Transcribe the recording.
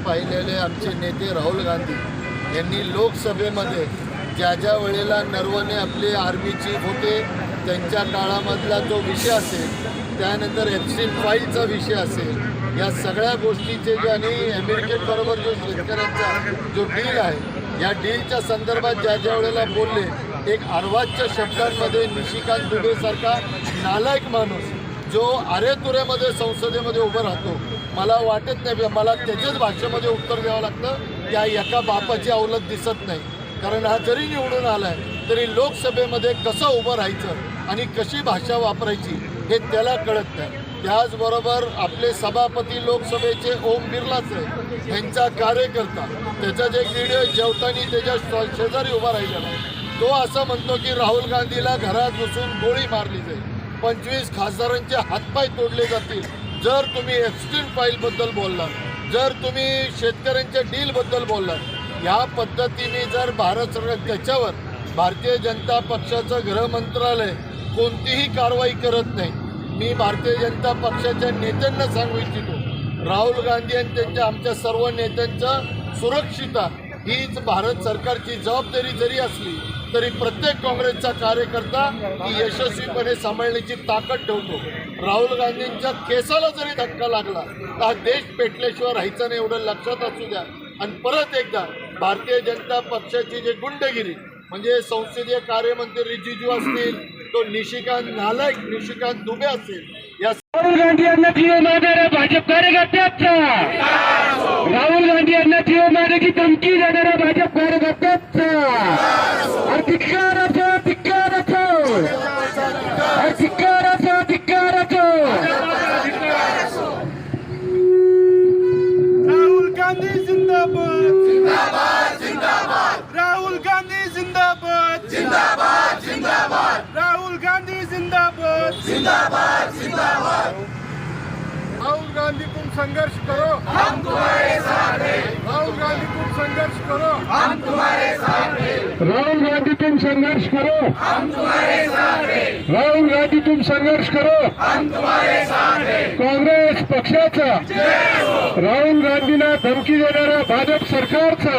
पाहिलेले आमचे नेते राहुल गांधी यांनी लोकसभेमध्ये ज्या ज्या वेळेला नरवणे आपले आर्मी चीफ होते त्यांच्या काळामधला जो विषय असेल, त्यानंतर एप्सिन फाईलचा विषय असेल, या सगळ्या गोष्टीचे जे आणि अमेरिकेबरोबर जो शेतकऱ्यांचा जो डील आहे, या डीलच्या संदर्भात ज्या ज्या वेळेला बोलले, एक अर्वाच्य शब्दांमध्ये निशिकांत दुबेसारखा नालायक माणूस जो अरेतुऱ्यामध्ये संसदेमध्ये उभं राहतो, मला वाटत नाही मला त्याच्याच भाषेमध्ये उत्तर द्यावं लागतं. या एका बापाची अवलत दिसत नाही. कारण हा जरी निवडून आला आहे तरी लोकसभेमध्ये कसं उभं राहायचं आणि कशी भाषा वापरायची हे त्याला कळत नाही. त्याचबरोबर आपले सभापती लोकसभेचे ओम बिर्लाच आहे, त्यांचा कार्यकर्ता त्याचा जे व्हिडिओ जेवताना त्याच्या शेजारी उभा राहिलेला आहे, तो असं म्हणतो की राहुल गांधीला घरात घुसून गोळी मारली जाईल, 25 खासदारांचे हातपाय तोडले जातील जर तुम्ही एप्स्टीन फाईलबद्दल बोललात, जर तुम्ही शेतकऱ्यांच्या डीलबद्दल बोललात. ह्या पद्धतीने जर भारत सरकार त्याच्यावर भारतीय जनता पक्षाचं गृह मंत्रालय कोणतीही कारवाई करत नाही. मी भारतीय जनता पक्षाच्या नेत्यांना सांगू इच्छितो, राहुल गांधी आणि त्यांच्या आमच्या सर्व नेत्यांच्या सुरक्षितता हीच भारत सरकारची जबाबदारी जरी असली तरी प्रत्येक काँग्रेसचा कार्यकर्ता ही यशस्वीपणे सांभाळण्याची ताकद ठेवतो. राहुल गांधींच्या केसाला जरी धक्का लागला तर हा देश पेटल्याशिवाय राहायचं नाही, एवढं लक्षात असू द्या. आणि परत एकदा भारतीय जनता पक्षाची जे गुंडगिरी म्हणजे संसदीय कार्यमंत्री रिजिजू असतील, तो निशिकांत दुबे असेल, या राहुल गांधी यांना जीव मारणाऱ्या भाजप कार्यकर्त्याचा, राहुल गांधी यांना जीव मारण्याची धमकी देणाऱ्या भाजप कार्यकर्त्याचा धिक्कार असो, धिक्कार असो, धिक्कार असो, धिक्कार असो. राहुल गांधी जिंदाबाद, जिंदाबाद, जिंदाबाद. राहुल गांधी जिंदाबाद, जिंदाबाद, जिंदाबाद. राहुल गांधी जिंदाबाद, जिंदाबाद, जिंदाबाद. राहुल गांधी तुम संघर्ष करो, हम तुम्हारे साथ हैं. राहुल गांधी तुम संघर्ष करो, हम तुम्हारे साथ हैं. राहुल गांधी तुम संघर्ष करो, हम तुम्हारे साथ हैं. राहुल गांधी तुम संघर्ष करो. हम तुम्हारे साथ हैं. काँग्रेस पक्षाचा, राहुल गांधींना धमकी देणाऱ्या भाजप सरकारचा